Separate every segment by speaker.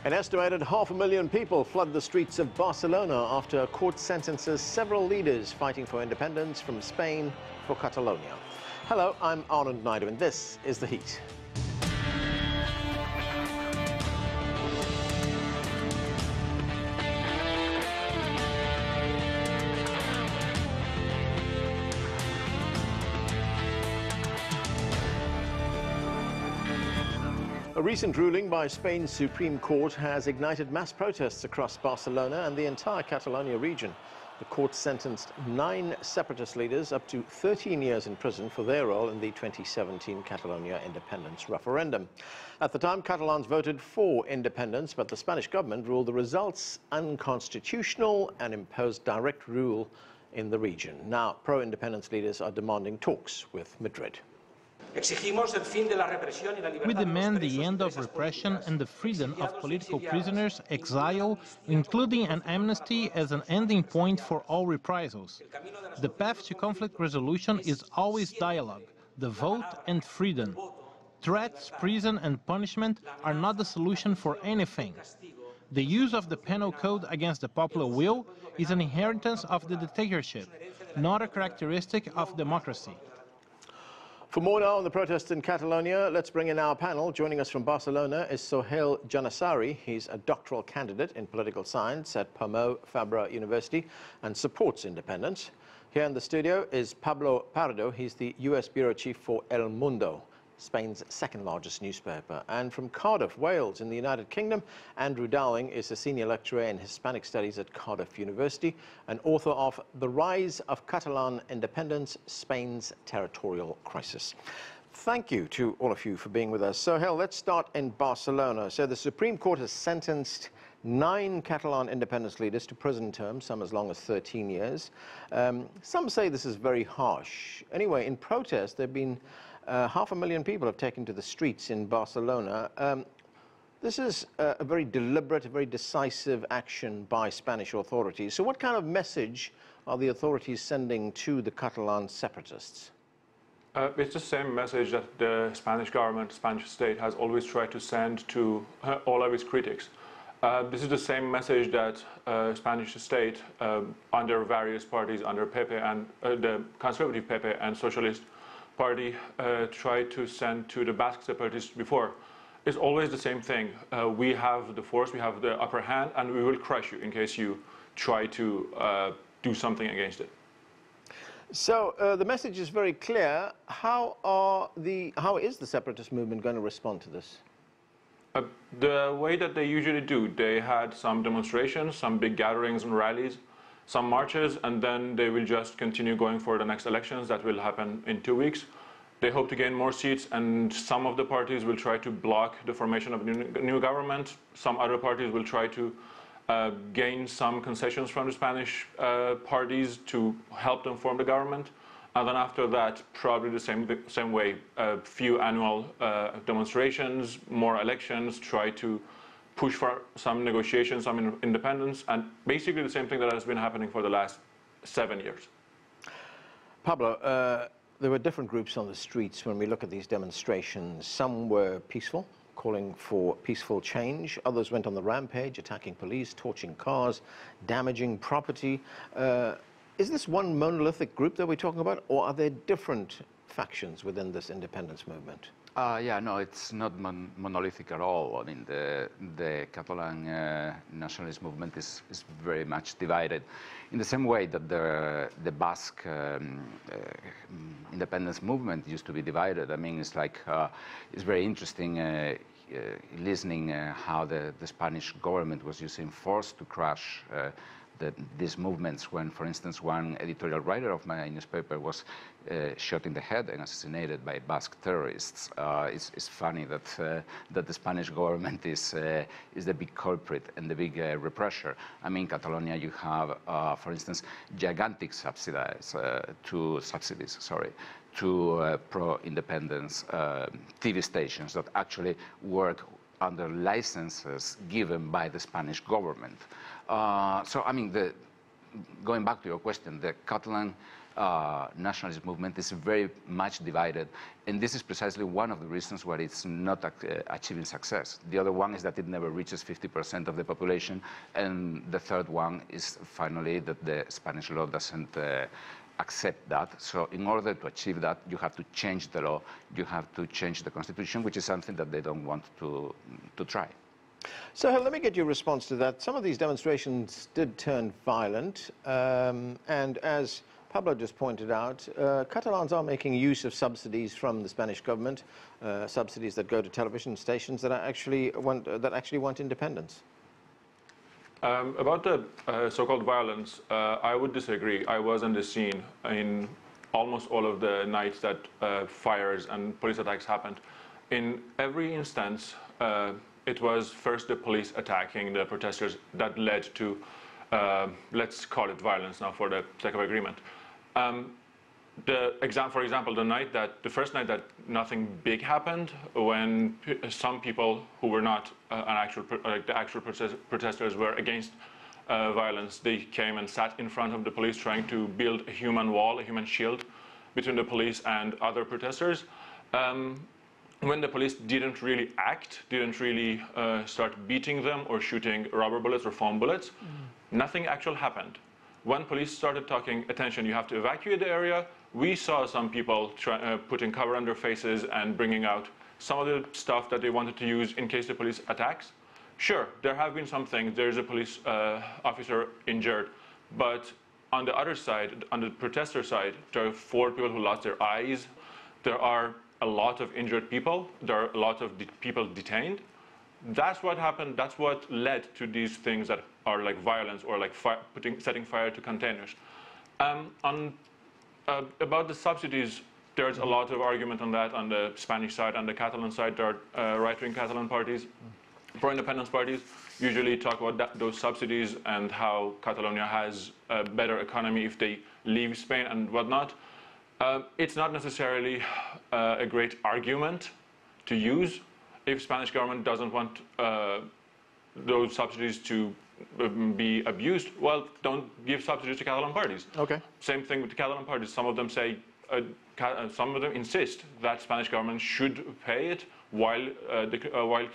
Speaker 1: An estimated 500,000 people flood the streets of Barcelona after a court sentences several leaders fighting for independence from Spain for Catalonia. Hello, I'm Arnold Naidu, and this is The Heat. A recent ruling by Spain's Supreme Court has ignited mass protests across Barcelona and the entire Catalonia region. The court sentenced 9 separatist leaders up to 13 years in prison for their role in the 2017 Catalonia Independence referendum. At the time, Catalans voted for independence, but the Spanish government ruled the results unconstitutional and imposed direct rule in the region. Now, pro-independence leaders are demanding talks with Madrid.
Speaker 2: We demand the end of repression and the freedom of political prisoners, exile, including an amnesty as an ending point for all reprisals. The path to conflict resolution is always dialogue, the vote and freedom. Threats, prison and punishment are not the solution for anything. The use of the penal code against the popular will is an inheritance of the dictatorship, not a characteristic of democracy.
Speaker 1: For more now on the protests in Catalonia, let's bring in our panel. Joining us from Barcelona is Sohail Jannessari. He's a doctoral candidate in political science at Pompeu Fabra University and supports independence. Here in the studio is Pablo Pardo. He's the US bureau chief for El Mundo, Spain's second largest newspaper. And from Cardiff, Wales, in the United Kingdom, Andrew Dowling is a senior lecturer in Hispanic Studies at Cardiff University and author of The Rise of Catalan Independence, Spain's Territorial Crisis. Thank you to all of you for being with us. So, let's start in Barcelona. So the Supreme Court has sentenced 9 Catalan independence leaders to prison terms, some as long as 13 years. Some say this is very harsh. Anyway, in protest, there have been 500,000 people have taken to the streets in Barcelona. This is a very deliberate, a very decisive action by Spanish authorities. So what kind of message are the authorities sending to the Catalan separatists?
Speaker 3: It's the same message that the Spanish government, Spanish state, has always tried to send to all of its critics. This is the same message that Spanish state, under various parties, under Pepe and the conservative Pepe and socialist party tried to send to the Basque separatists before. It's always the same thing. We have the force, we have the upper hand, and we will crush you in case you try to do something against it.
Speaker 1: So the message is very clear. How is the separatist movement going to respond to this?
Speaker 3: The way that they usually do. They had some demonstrations, some big gatherings and rallies, some marches, and then they will just continue going for the next elections that will happen in 2 weeks. They hope to gain more seats, and some of the parties will try to block the formation of a new government. Some other parties will try to gain some concessions from the Spanish parties to help them form the government. And then after that, probably the same way, a few annual demonstrations, more elections, try to push for some negotiations, some independence, and basically the same thing that has been happening for the last 7 years.
Speaker 1: Pablo, there were different groups on the streets when we look at these demonstrations. Some were peaceful, calling for peaceful change. Others went on the rampage, attacking police, torching cars, damaging property. Is this one monolithic group that we're talking about, or are there different factions within this independence movement?
Speaker 4: Yeah, no, it's not monolithic at all. I mean, the Catalan nationalist movement is very much divided in the same way that the Basque independence movement used to be divided. I mean, it's like, it's very interesting listening how the Spanish government was using force to crush these movements when, for instance, one editorial writer of my newspaper was shot in the head and assassinated by Basque terrorists. It's funny that the Spanish government is the big culprit and the big repressor. I mean, in Catalonia you have, for instance, gigantic subsidies to pro-independence TV stations that actually work under licenses given by the Spanish government. So, I mean, going back to your question, the Catalan nationalist movement is very much divided, and this is precisely one of the reasons why it's not achieving success. The other one is that it never reaches 50% of the population, and the third one is finally that the Spanish law doesn't accept that. So in order to achieve that, you have to change the law, you have to change the constitution, which is something that they don't want to try.
Speaker 1: So let me get your response to that. Some of these demonstrations did turn violent, and as Pablo just pointed out, Catalans are making use of subsidies from the Spanish government, subsidies that go to television stations that actually want independence.
Speaker 3: About the so-called violence, I would disagree. I was on the scene in almost all of the nights that fires and police attacks happened. In every instance, it was first the police attacking the protesters that led to, let's call it violence now for the sake of agreement. For example, the first night that nothing big happened, when some people who were not the actual protesters were against violence, they came and sat in front of the police trying to build a human wall, a human shield between the police and other protesters. When the police didn't really act, didn't really start beating them or shooting rubber bullets or foam bullets, nothing actually happened. When police started talking, attention, you have to evacuate the area, we saw some people putting cover on their faces and bringing out some of the stuff that they wanted to use in case the police attacks. Sure, there have been some things, there's a police officer injured, but on the other side, on the protester side, there are 4 people who lost their eyes, there are a lot of injured people, there are a lot of people detained. That's what happened, that's what led to these things that are like violence or like setting fire to containers. About the subsidies, there's a lot of argument on that on the Spanish side. On the Catalan side, there are right-wing Catalan parties, pro-independence parties, usually talk about those subsidies and how Catalonia has a better economy if they leave Spain and whatnot. It's not necessarily a great argument to use if Spanish government doesn't want those subsidies to be abused. Well, don't give subsidies to Catalan parties.
Speaker 1: Okay.
Speaker 3: Same thing with the Catalan parties. Some of them say, some of them insist that Spanish government should pay it while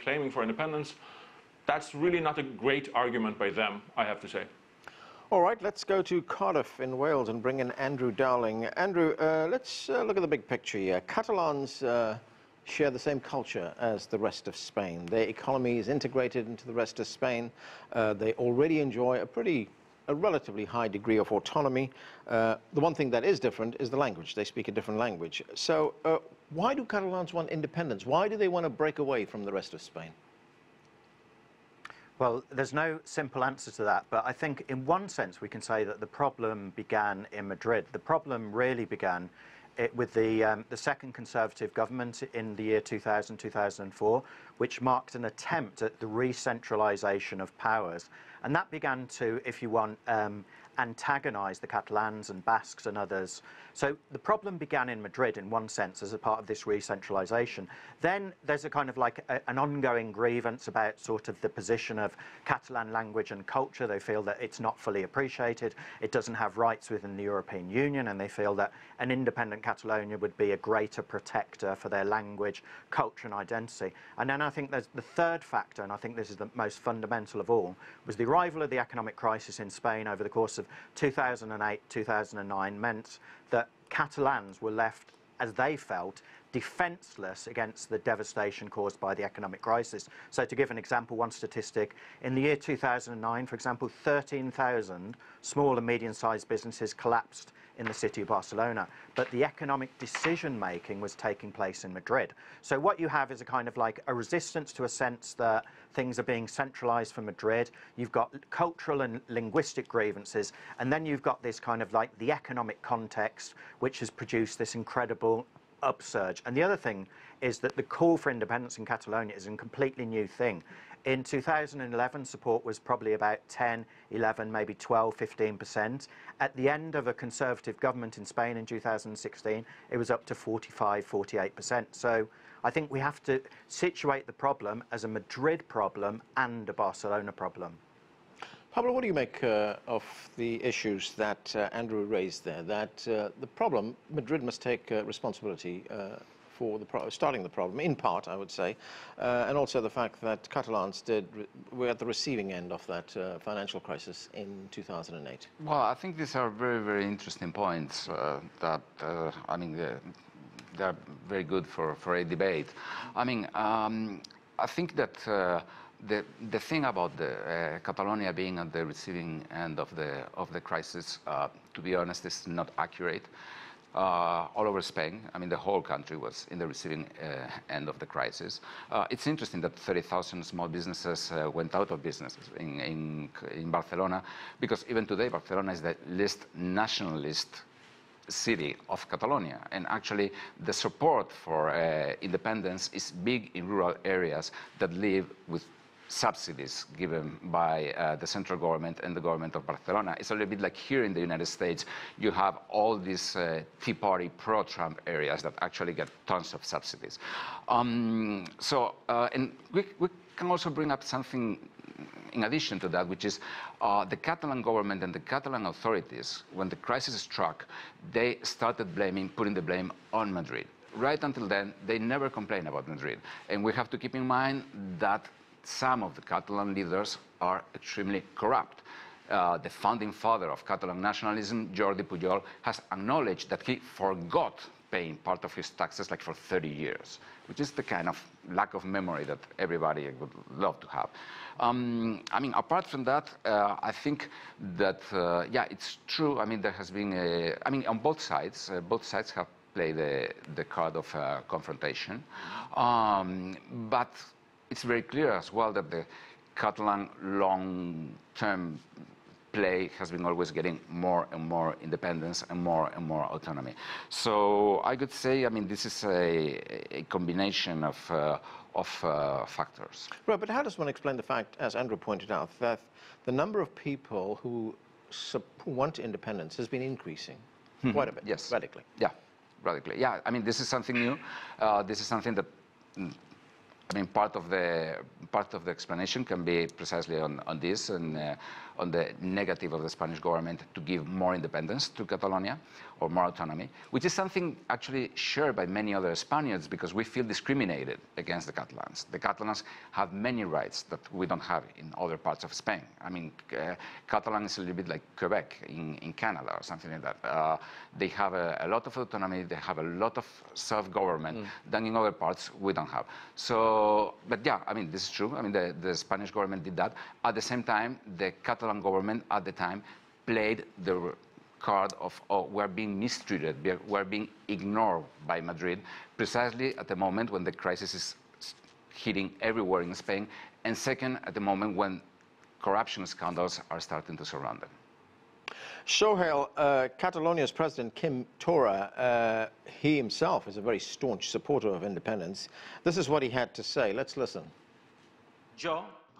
Speaker 3: claiming for independence. That's really not a great argument by them, I have to say.
Speaker 1: All right, let's go to Cardiff in Wales and bring in Andrew Dowling. Andrew, let's look at the big picture here. Catalans share the same culture as the rest of Spain. Their economy is integrated into the rest of Spain. They already enjoy a relatively high degree of autonomy. The one thing that is different is the language. They speak a different language. So why do Catalans want independence? Why do they want to break away from the rest of Spain?
Speaker 5: Well, there's no simple answer to that, but I think in one sense we can say that the problem began in Madrid. The problem really began with the second Conservative government in the year 2000-2004, which marked an attempt at the re-centralisation of powers. And that began to, if you want, antagonise the Catalans and Basques and others. So the problem began in Madrid in one sense as a part of this re-centralisation. Then there's a kind of like an ongoing grievance about sort of the position of Catalan language and culture. They feel that it's not fully appreciated, it doesn't have rights within the European Union, and they feel that an independent Catalonia would be a greater protector for their language, culture and identity. And then I think there's the third factor, and I think this is the most fundamental of all, was the arrival of the economic crisis in Spain over the course of 2008-2009 meant that Catalans were left, as they felt, defenceless against the devastation caused by the economic crisis. So to give an example, one statistic, in the year 2009, for example, 13,000 small and medium-sized businesses collapsed in the city of Barcelona, but the economic decision-making was taking place in Madrid. So what you have is a kind of like a resistance to a sense that things are being centralised from Madrid. You've got cultural and linguistic grievances, and then you've got this kind of like the economic context, which has produced this incredible upsurge. And the other thing is that the call for independence in Catalonia is a completely new thing. In 2011, support was probably about 10, 11, maybe 12, 15%. At the end of a Conservative government in Spain in 2016, it was up to 45, 48%. So I think we have to situate the problem as a Madrid problem and a Barcelona problem.
Speaker 1: Pablo, what do you make of the issues that Andrew raised there? That the problem, Madrid must take responsibility for starting the problem, in part, I would say, and also the fact that Catalans were at the receiving end of that financial crisis in 2008.
Speaker 4: Well, I think these are very, very interesting points that, I mean, they're very good for a debate. I mean, I think that the thing about Catalonia being at the receiving end of the crisis, to be honest, is not accurate. All over Spain, I mean, the whole country was in the receiving end of the crisis. It's interesting that 30,000 small businesses went out of business in Barcelona, because even today Barcelona is the least nationalist city of Catalonia, and actually the support for independence is big in rural areas that live with subsidies given by the central government and the government of Barcelona. It's a little bit like here in the United States, you have all these Tea Party pro-Trump areas that actually get tons of subsidies. And we can also bring up something in addition to that, which is the Catalan government and the Catalan authorities, when the crisis struck, they started putting the blame on Madrid. Right until then, they never complained about Madrid. And we have to keep in mind that some of the Catalan leaders are extremely corrupt. The founding father of Catalan nationalism, Jordi Pujol, has acknowledged that he forgot paying part of his taxes like for 30 years, which is the kind of lack of memory that everybody would love to have. I mean, apart from that, I think that, yeah, it's true. I mean, there has been I mean, on both sides have played the card of confrontation. But it's very clear as well that the Catalan long-term play has been always getting more and more independence and more autonomy. So I could say, I mean, this is a combination of factors.
Speaker 1: Right, but how does one explain the fact, as Andrew pointed out, that the number of people who want independence has been increasing quite a bit,
Speaker 4: yes.
Speaker 1: Radically?
Speaker 4: Yeah, radically. Yeah, I mean, this is something new. This is something that, I mean, part of the explanation can be precisely on this and on the negative of the Spanish government to give more independence to Catalonia or more autonomy, which is something actually shared by many other Spaniards because we feel discriminated against the Catalans. The Catalans have many rights that we don't have in other parts of Spain. I mean, Catalan is a little bit like Quebec in Canada or something like that. They have a lot of autonomy, they have a lot of self-government than in other parts we don't have. So, but yeah, I mean, this is true. I mean, the Spanish government did that. At the same time, the Catalan government at the time played the card of, oh, we're being mistreated, we're being ignored by Madrid, precisely at the moment when the crisis is hitting everywhere in Spain, and second, at the moment when corruption scandals are starting to surround them.
Speaker 1: Sohail, Catalonia's president, Quim Torra, he himself is a very staunch supporter of independence. This is what he had to say. Let's listen.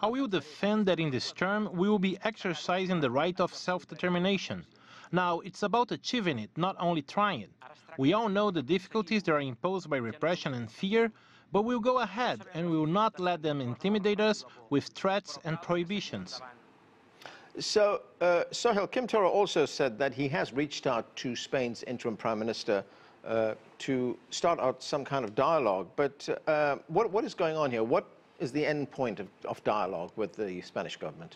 Speaker 2: I will defend that in this term we will be exercising the right of self-determination. Now, it's about achieving it, not only trying it. We all know the difficulties that are imposed by repression and fear, but we'll go ahead and we will not let them intimidate us with threats and prohibitions.
Speaker 1: So, Sohail, Quim Torra also said that he has reached out to Spain's interim prime minister to start out some kind of dialogue. But what is going on here? What is the end point of dialogue with the Spanish government?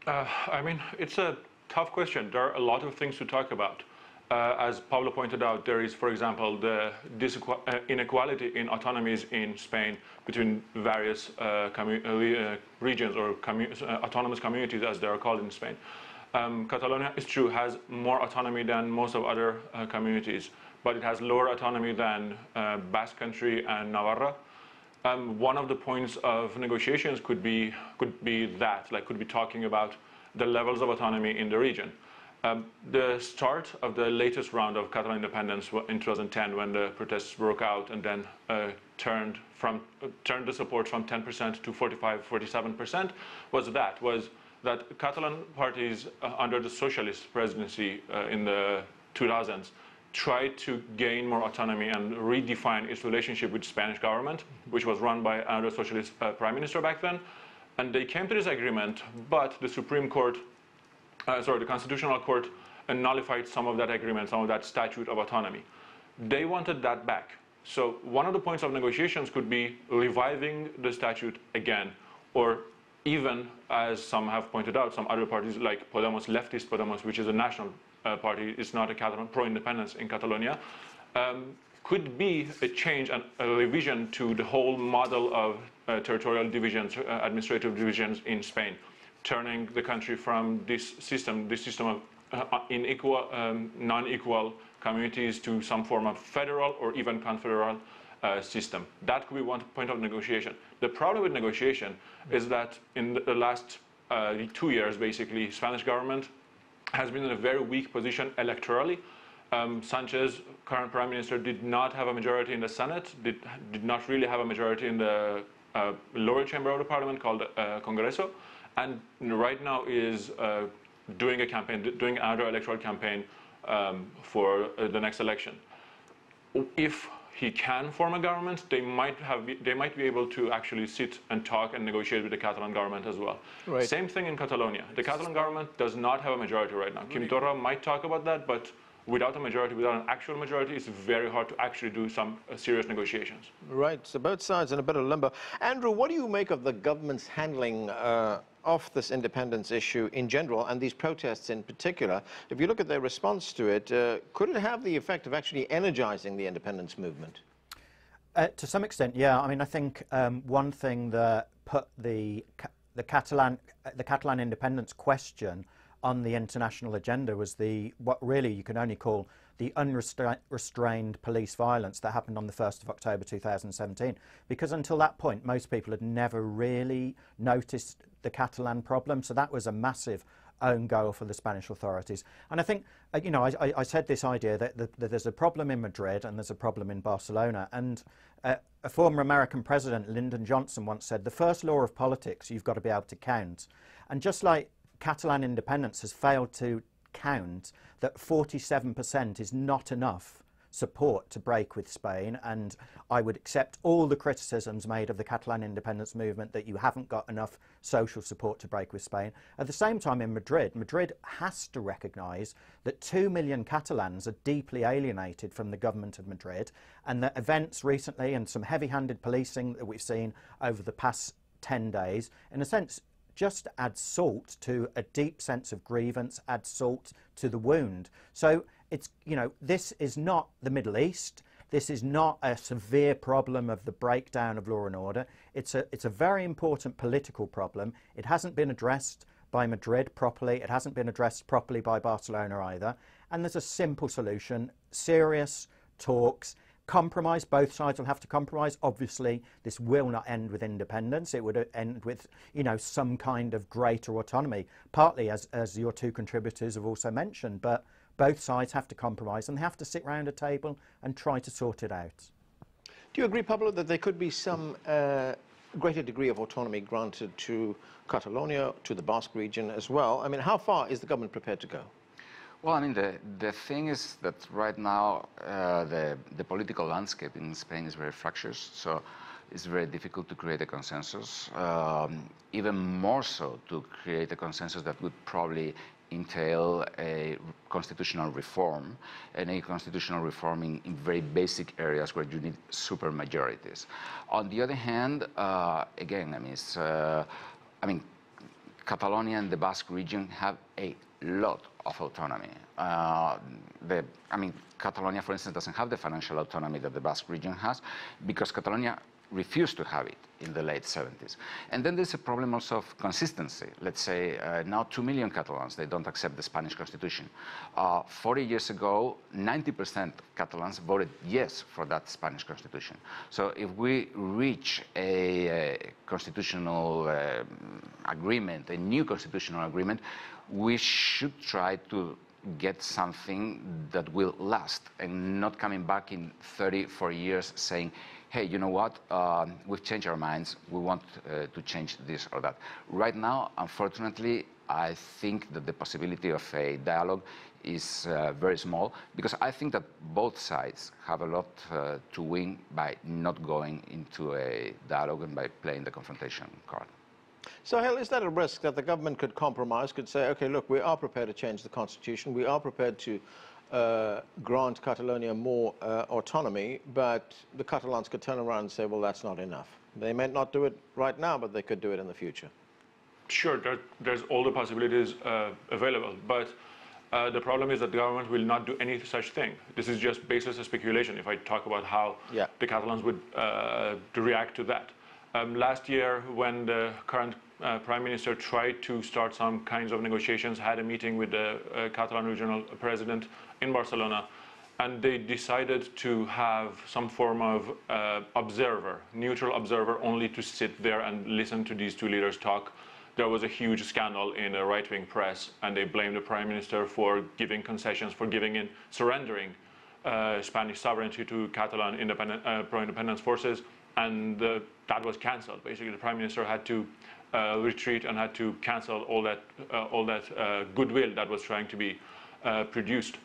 Speaker 3: I mean, it's a tough question. There are a lot of things to talk about. As Pablo pointed out, there is, for example, the inequality in autonomies in Spain between various regions or autonomous communities, as they are called in Spain. Catalonia, it's true, has more autonomy than most of other communities, but it has lower autonomy than Basque Country and Navarra. One of the points of negotiations could be that, like, could be talking about the levels of autonomy in the region. The start of the latest round of Catalan independence in 2010, when the protests broke out and then turned the support from 10% to 47%, was that Catalan parties under the socialist presidency in the 2000s tried to gain more autonomy and redefine its relationship with the Spanish government, which was run by another socialist prime minister back then. And they came to this agreement, but the Supreme Court, the Constitutional Court nullified some of that agreement, some of that statute of autonomy. They wanted that back. So one of the points of negotiations could be reviving the statute again, or even, as some have pointed out, some other parties like Podemos, leftist Podemos, which is a national party, it's not a Catalan, pro-independence in Catalonia, could be a change and a revision to the whole model of territorial divisions, administrative divisions in Spain, turning the country from this system of unequal, non-equal communities to some form of federal or even confederal system. That could be one point of negotiation. The problem with negotiation is that in the last 2 years, basically, Spanish government has been in a very weak position electorally. Sanchez, current prime minister, did not have a majority in the Senate, did not really have a majority in the lower chamber of the parliament called Congreso, and right now is doing a campaign, doing another electoral campaign for the next election. If he can form a government, they might be able to actually sit and talk and negotiate with the Catalan government as well. Right. Same thing in Catalonia. The Catalan government does not have a majority right now. Quim Torra might talk about that, but without a majority, without an actual majority, it's very hard to actually do some serious negotiations. Right,
Speaker 1: so both sides in a bit of limbo. Andrew, what do you make of the government's handling of this independence issue in general and these protests in particular? If you look at their response to it, could it have the effect of actually energizing the independence movement?
Speaker 5: To some extent, yeah. I mean, I think one thing that put the Catalan independence question on the international agenda was what really you can only call the unrestrained police violence that happened on the 1st of October 2017. Because until that point, most people had never really noticed the Catalan problem. So that was a massive own goal for the Spanish authorities. And I think, you know, I said this idea that there's a problem in Madrid and there's a problem in Barcelona. And a former American president, Lyndon Johnson, once said, the first law of politics, you've got to be able to count. And just like Catalan independence has failed to count that 47% is not enough support to break with Spain, and I would accept all the criticisms made of the Catalan independence movement that you haven't got enough social support to break with Spain. At the same time in Madrid has to recognise that 2 million Catalans are deeply alienated from the government of Madrid, and that events recently and some heavy-handed policing that we've seen over the past 10 days, in a sense, just add salt to a deep sense of grievance, add salt to the wound. So it's, you know, this is not the Middle East. This is not a severe problem of the breakdown of law and order. It's a very important political problem. It hasn't been addressed by Madrid properly. It hasn't been addressed properly by Barcelona either. And there's a simple solution: serious talks. Compromise. Both sides will have to compromise. Obviously, this will not end with independence. It would end with, you know, some kind of greater autonomy, partly as your two contributors have also mentioned. But both sides have to compromise and they have to sit round a table and try to sort it out.
Speaker 1: Do you agree, Pablo, that there could be some greater degree of autonomy granted to Catalonia, to the Basque region as well? I mean, how far is the government prepared to go?
Speaker 4: Well, I mean, the thing is that right now the political landscape in Spain is very fractious, so it's very difficult to create a consensus, even more so to create a consensus that would probably entail a constitutional reform, and a constitutional reform in very basic areas where you need super majorities. On the other hand, again, I mean, Catalonia and the Basque region have a lot of autonomy. Catalonia, for instance, doesn't have the financial autonomy that the Basque region has because Catalonia refused to have it in the late 70s. And then there's a problem also of consistency. Let's say now 2 million Catalans, they don't accept the Spanish constitution. 40 years ago, 90% of Catalans voted yes for that Spanish constitution. So if we reach a constitutional agreement, a new constitutional agreement, we should try to get something that will last and not coming back in 30, 40 years saying, hey, you know what, we've changed our minds, we want to change this or that. Right now, unfortunately, I think that the possibility of a dialogue is very small, because I think that both sides have a lot to win by not going into a dialogue and by playing the confrontation card.
Speaker 1: So, Hel, is that a risk that the government could compromise, could say, okay, look, we are prepared to change the constitution, we are prepared to grant Catalonia more autonomy, but the Catalans could turn around and say, well, that's not enough. They may not do it right now, but they could do it in the future.
Speaker 3: Sure, there's all the possibilities available, but the problem is that the government will not do any such thing. This is just baseless speculation if I talk about how the Catalans would react to that. Last year, when the current Prime Minister tried to start some kinds of negotiations, had a meeting with the Catalan regional president in Barcelona, and they decided to have some form of observer, neutral observer, only to sit there and listen to these two leaders talk. There was a huge scandal in the right-wing press, and they blamed the Prime Minister for giving concessions, for surrendering Spanish sovereignty to Catalan pro-independence forces, and that was cancelled. Basically, the Prime Minister had to retreat and had to cancel all that goodwill that was trying to be produced.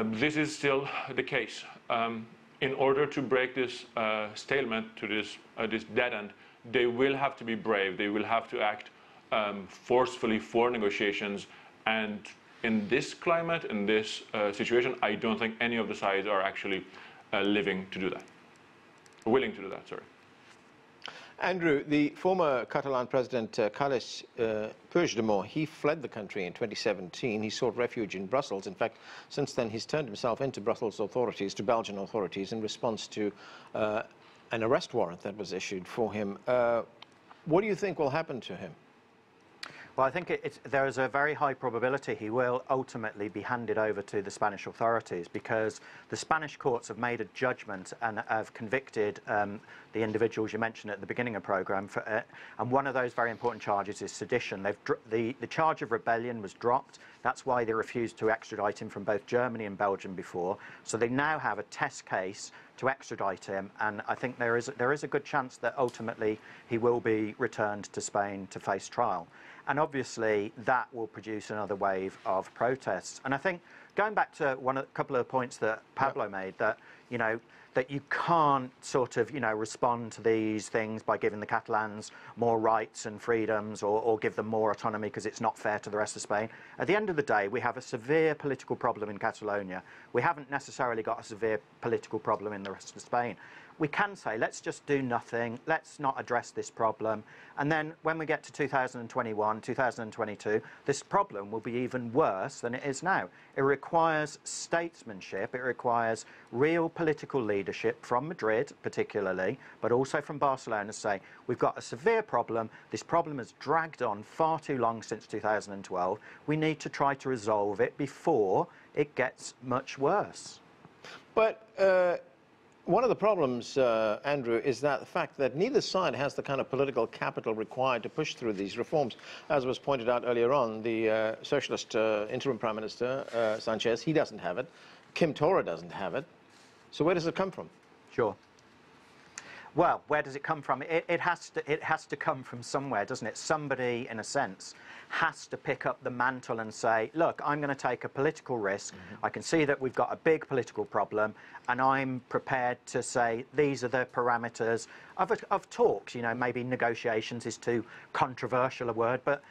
Speaker 3: This is still the case. In order to break this stalemate, to this dead end, they will have to be brave. They will have to act forcefully for negotiations, and in this climate, in this situation, I don't think any of the sides are actually willing to do that, sorry.
Speaker 1: Andrew, the former Catalan president, Carles Puigdemont, he fled the country in 2017. He sought refuge in Brussels. In fact, since then, he's turned himself into Brussels authorities, to Belgian authorities, in response to an arrest warrant that was issued for him. What do you think will happen to him?
Speaker 5: Well, I think there is a very high probability he will ultimately be handed over to the Spanish authorities, because the Spanish courts have made a judgment and have convicted the individuals you mentioned at the beginning of the programme. And one of those very important charges is sedition. The charge of rebellion was dropped. That's why they refused to extradite him from both Germany and Belgium before. So they now have a test case to extradite him, and I think there is a good chance that ultimately he will be returned to Spain to face trial. And obviously that will produce another wave of protests. And I think, going back to a couple of points that Pablo made, that that you can't sort of respond to these things by giving the Catalans more rights and freedoms, or give them more autonomy because it's not fair to the rest of Spain. At the end of the day, we have a severe political problem in Catalonia. We haven't necessarily got a severe political problem in the rest of Spain. We can say, let's just do nothing, let's not address this problem, and then when we get to 2021, 2022, this problem will be even worse than it is now. It requires statesmanship, it requires real political leadership from Madrid particularly, but also from Barcelona, to say, we've got a severe problem, this problem has dragged on far too long since 2012, we need to try to resolve it before it gets much worse.
Speaker 1: But one of the problems, Andrew, is that the fact that neither side has the kind of political capital required to push through these reforms. As was pointed out earlier on, the socialist interim Prime Minister, Sanchez, he doesn't have it. Kim Torra doesn't have it. So where does it come from?
Speaker 5: Sure. Well, where does it come from? It has to come from somewhere, doesn't it? Somebody, in a sense, has to pick up the mantle and say, look, I'm going to take a political risk. I can see that we've got a big political problem, and I'm prepared to say these are the parameters of talks. Maybe negotiations is too controversial a word, but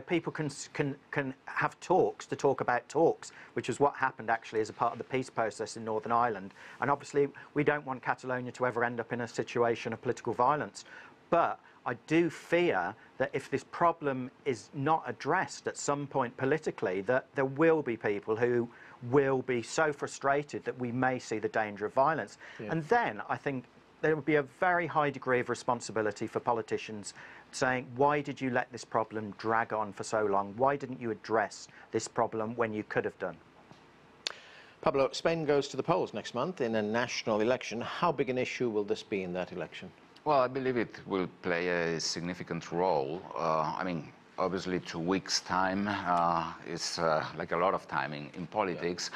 Speaker 5: people can have talks to talk about talks, which is what happened actually as a part of the peace process in Northern Ireland. And obviously we don't want Catalonia to ever end up in a situation of political violence. But I do fear that if this problem is not addressed at some point politically, that there will be people who will be so frustrated that we may see the danger of violence. Yeah. And then I think there would be a very high degree of responsibility for politicians saying, why did you let this problem drag on for so long? Why didn't you address this problem when you could have done?
Speaker 1: Pablo, Spain goes to the polls next month in a national election. How big an issue will this be in that election?
Speaker 4: Well, I believe it will play a significant role. Obviously 2 weeks' time is like a lot of time in politics,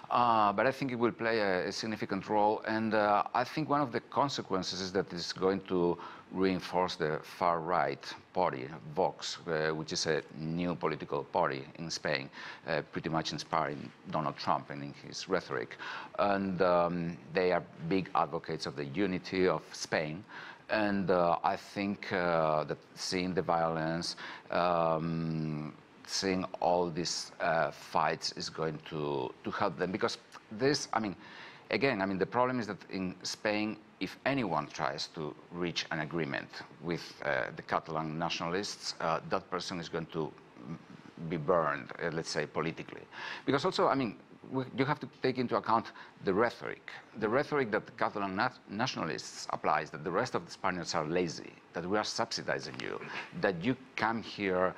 Speaker 4: but I think it will play a significant role, and I think one of the consequences is that it's going to reinforce the far-right party, Vox, which is a new political party in Spain, pretty much inspiring Donald Trump in his rhetoric. And they are big advocates of the unity of Spain, And I think that seeing the violence, seeing all these fights is going to help them, because this, again, the problem is that in Spain, if anyone tries to reach an agreement with the Catalan nationalists, that person is going to be burned, let's say, politically. Because also, you have to take into account the rhetoric. The rhetoric that the Catalan nationalists apply is that the rest of the Spaniards are lazy, that we are subsidizing you, that you come here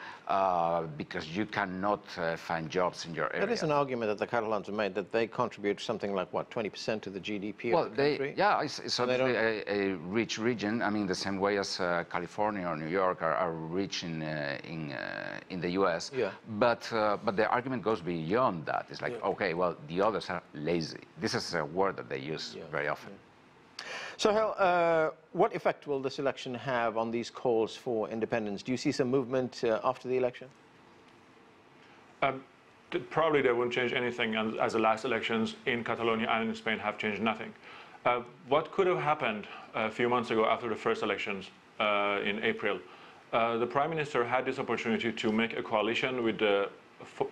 Speaker 4: because you cannot find jobs in your area.
Speaker 1: That is an argument that the Catalans have made, that they contribute something like, what, 20% to the GDP of the country?
Speaker 4: Yeah, it's obviously a rich region. The same way as California or New York are rich in the U.S.
Speaker 1: Yeah.
Speaker 4: But the argument goes beyond that. It's like, okay, well, the others are lazy. This is a word that they use very often.
Speaker 1: So, what effect will this election have on these calls for independence? Do you see some movement after the election?
Speaker 3: Probably they won't change anything, as the last elections in Catalonia and in Spain have changed nothing. What could have happened a few months ago after the first elections in April? The Prime Minister had this opportunity to make a coalition with the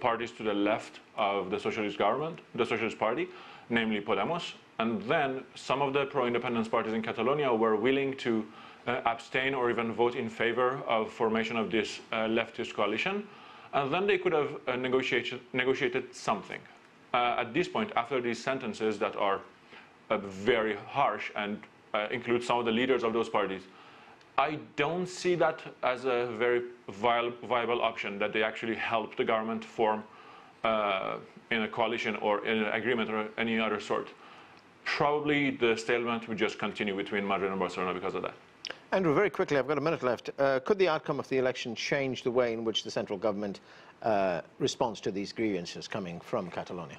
Speaker 3: parties to the left of the Socialist government, the Socialist Party, namely Podemos, and then some of the pro-independence parties in Catalonia were willing to abstain or even vote in favor of formation of this leftist coalition, and then they could have negotiated something. At this point, after these sentences that are very harsh and include some of the leaders of those parties, I don't see that as a very viable option, that they actually help the government form in a coalition or in an agreement or any other sort. Probably the stalemate would just continue between Madrid and Barcelona because of that.
Speaker 1: Andrew, very quickly, I've got a minute left. Could the outcome of the election change the way in which the central government responds to these grievances coming from Catalonia?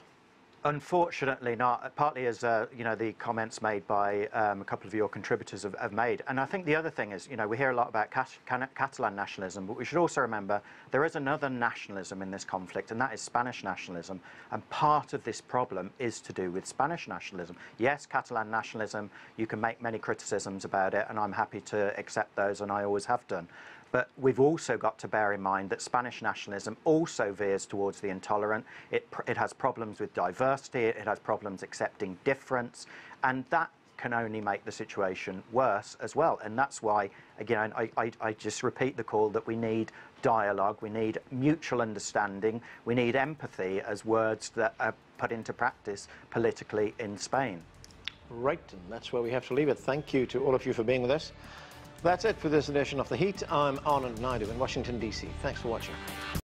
Speaker 5: Unfortunately not, partly as the comments made by a couple of your contributors have made. And I think the other thing is, we hear a lot about Catalan nationalism, but we should also remember there is another nationalism in this conflict, and that is Spanish nationalism. And part of this problem is to do with Spanish nationalism. Yes, Catalan nationalism, you can make many criticisms about it, and I'm happy to accept those, and I always have done. But we've also got to bear in mind that Spanish nationalism also veers towards the intolerant. It has problems with diversity, it has problems accepting difference, and that can only make the situation worse as well. And that's why, again, I just repeat the call that we need dialogue, we need mutual understanding, we need empathy as words that are put into practice politically in Spain.
Speaker 1: Right, and that's where we have to leave it. Thank you to all of you for being with us. That's it for this edition of The Heat. I'm Anand Naidu in Washington, D.C. Thanks for watching.